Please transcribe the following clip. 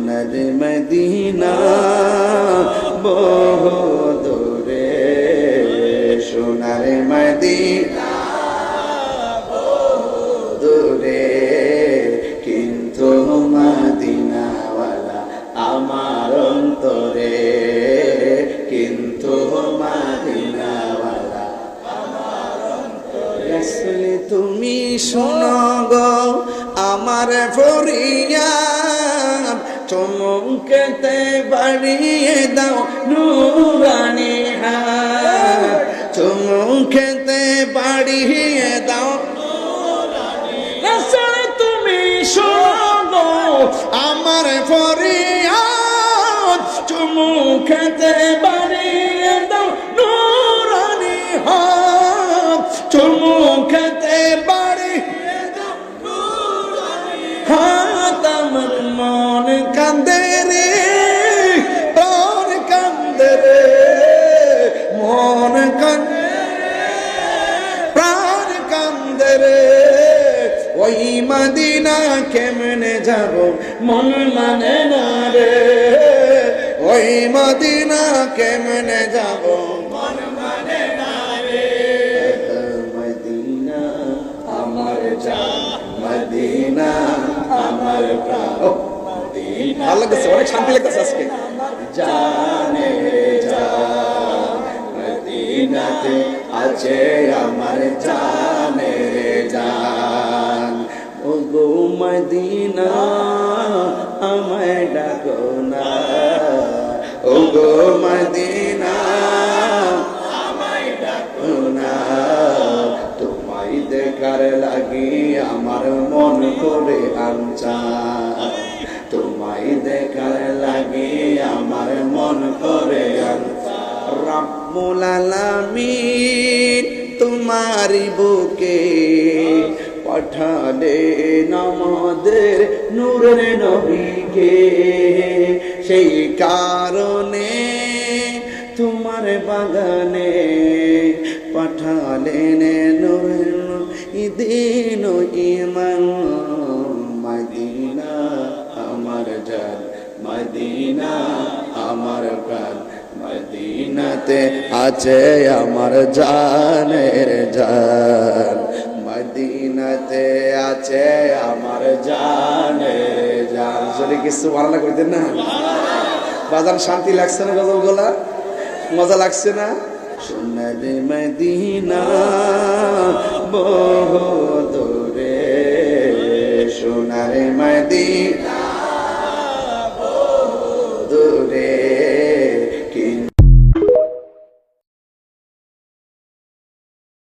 সোনার মদিনা বহু দূরে, সোনার মদিনা বহু দূরে, কিন্তু মদিনাওয়ালা আমার অন্তরে, কিন্তু মদিনাওয়ালা আমার অন্তরে। রাসূল তুমি শোনো গো আমার ফরিয়াদ, চমকেতে বাড়িয়ে দাও নূরানি হাত, চমকেতে বাড়িয়ে দাও নূরানি। রাসূল তুমি শোনো আমার ফরিয়াদ, চমকেতে বাড়িয়ে দাও নূরানি হাত, চমকেতে বাড়িয়ে দাও নূরানি হাত। আমার মন কান্দে রে, প্রাণ কান্দে রে, মন কান্দে রে, প্রাণ কান্দে রে। ওই মদিনা কেমনে যাব মন মানে না রে, ওই মদিনা কেমনে যাব মন মানে না রে। মদিনা আমার জান, মদিনা আমার প্রাণ। ভালো লাগছে, অনেক শান্তি লাগতেছে আজকে। জানে জান মদিনাতে আছে আমার জানে জান, ও গো মদিনা আমায় ডাকো না, ও গো মদিনা আমায় ডাকো না। তোমায় দেখার লাগি আমার মন করে আনচান, তোমায় দেখার লাগি আমার মন করে আনচান। রব্বুল আলামিন তোমারি বুকে পাঠালেন আমাদের নূরের নবীকে, সেই কারণে তোমার বাগানে পাঠালেন নূরের দিন ঈমান। মদিনা আমার জান, মদিনা আমার প্রাণ, মদিনাতে আছে আমার জানের জান, মদিনাতে আছে আমার জানের জান। যদি কিছু ভালো না করতেন না বাজান, শান্তি লাগছে না গজল গোলা, মজা লাগছে না? সোনার মদিনা বহু দূরে, সোনার মদিনা